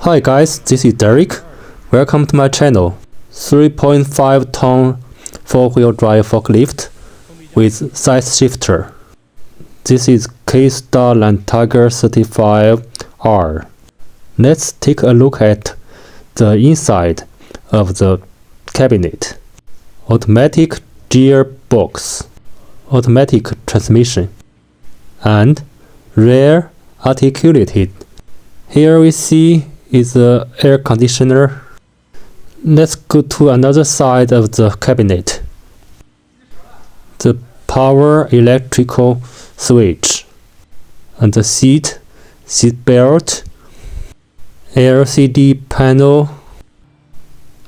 Hi guys, this is Derick. Welcome to my channel. 3.5 ton 4-wheel drive forklift with side shifter. This is Kaystar and Tiger 35R. Let's take a look at the inside of the cabinet. Automatic gearbox, automatic transmission, and rear articulated. Here we see is the air conditioner. Let's go to another side of the cabinet. The power electrical switch and the seat belt, LCD panel,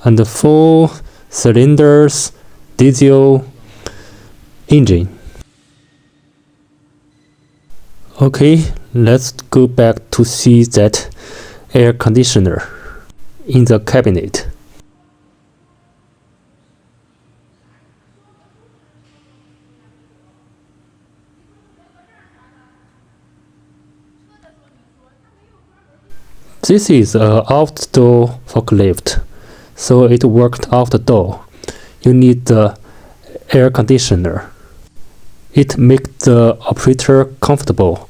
and the 4 cylinders diesel engine. Okay, let's go back to see that air conditioner in the cabinet. This is an outdoor forklift, so it worked outdoor. You need the air conditioner. It makes the operator comfortable